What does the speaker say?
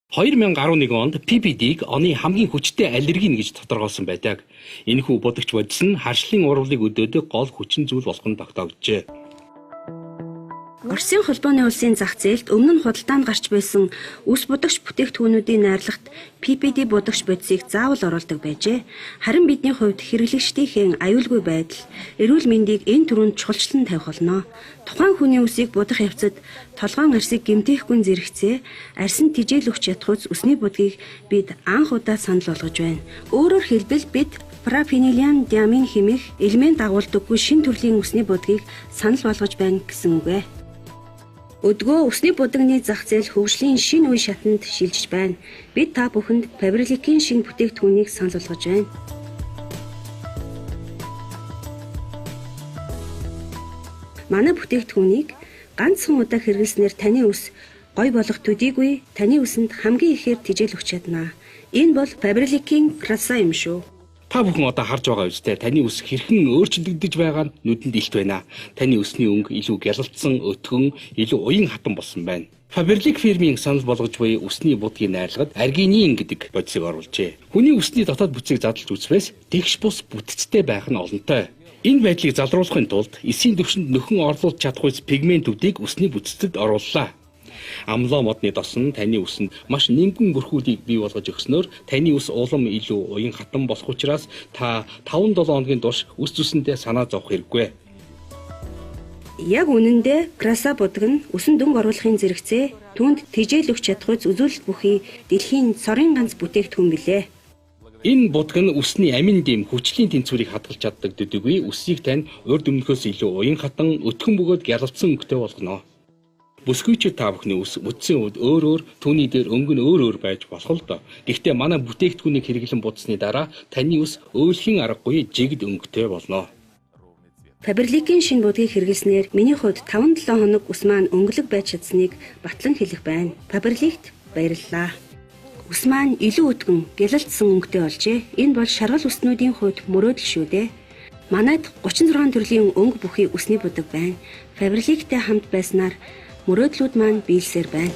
2011 онд PPD-г оны хамгийн хүчтэй аллерген гэж тодорхойлсон байдаг. Энэхүү будагч бодис нь харшлын урвалыг өдөөдөг гол хүчин зүйл болох нь тогтоогджээ. Оросын холбооны улсын зах зээлд өмнө нь худалдаанд гарч байсан үс будагч бүтээгдэхүүнүүдийн найрлагт PPD будагч бодисыг заавал оруулдаг байжээ. Харин бидний хувьд хэрэглэгчдийн аюулгүй байдал, эрүүл мэндийг энэ түрүүнд чухалчлан тавих болно. Тухайн хүний үсийг будах явцад толгоон арсыг гэмтээхгүй зэрэгцээ, арьсанд тижээлөгч ятгууц үсний будгийг бид анх удаа санал болгож байна. Өөрөөр хэлбэл бид пропенилен диамин хэмээх элемент агуулдаггүй шинэ төрлийн үсний будгийг санал болгож байна гэсэн үг ээ. Өдгөө үсний будагны зах зээл хөгжлийн шинэ үе шатанд шилжиж байна. Бид та бүхэнд Faberlic-ийн шинэ бүтээгдэхүүнийг санал болгож байна. Манай бүтээгдэхүүнийг ганцхан удаа хэрэглэснээр таны үс гой болох төдийгүй таны үсэнд хамгийн ихээр тижэл өгч чадна. Энэ бол Faberlic-ийн краса юм шүү. Та бүхэн одоо харж байгаа үстэй таны үс хэрхэн өөрчлөгдөж байгаа нь нүдэнд илт байна. Таны үсний өнгө илүү гялалцсан, өтгөн, илүү уян хатан болсон байна. Faberlic фирмийн санал болгож буй үсний будгийн найрлагад аргинин гэдэг бодисыг оруулжээ. Хүний үсний дотоод бүцийг задлж үзвээс тэгш бус бүтцтэй байх нь олонтой. Энэ байдлыг залруулахын тулд эсийн төвшөнд нөхөн орлуулж чадахуйц пигментүүдийг үсний бүцэд орууллаа. Амлоо модны досон таны үсэнд маш нингэн бүрхүүдийг бий болгож өгснөөр таны үс улам илүү уян хатан болох учраас та 5-7 хоногийн турш үс зүсэндээ санаа зовох хэрэггүй. Яг үнэндээ краса будаг нь үсэн дөнгө оруулахын зэрэгцээ түүнд тижээл өгч чадахуйц үзүүлэлт бүхий дэлхийн цорын ганц бүтээгдэхүүн билээ. Энэ будаг нь үсний амин дэм хүчлийн тэнцвэрийг хадгалж чаддаг дэдүгүй үсийг тань урд өмнөхөөс илүү уян хатан өтгөн бөгөөд гялалцсан өнгөтэй болгоно. Бүсгүйчүүд та бүхний үс үтсийн үед өөр түүний дээр өнгө нь өөр байж болох л доо. Гэхдээ манай бүтээгдэхүүнийг хэрэглэн будсны дараа таны үс өөлхийн аргагүй жигд өнгөтэй болно. Faberlic-ийн шинэ будгийг хэрэглэснээр миний хувьд 5-7 хоног ус маань өнгөлөг байж чадсныг батлан хэлэх байна. Faberlic-т баярлалаа. Ус маань илүү өтгөн, гялалцсан өнгөтэй болжээ. Энэ бол шаргал үснүүдийн хувьд мөрөөдөл шүү дээ. Манайд 36 төрлийн өнгө бүхий үсний будаг байна. Faberlic-тэй хамт байснаар мөрөөдлүүд маань биелсээр байна.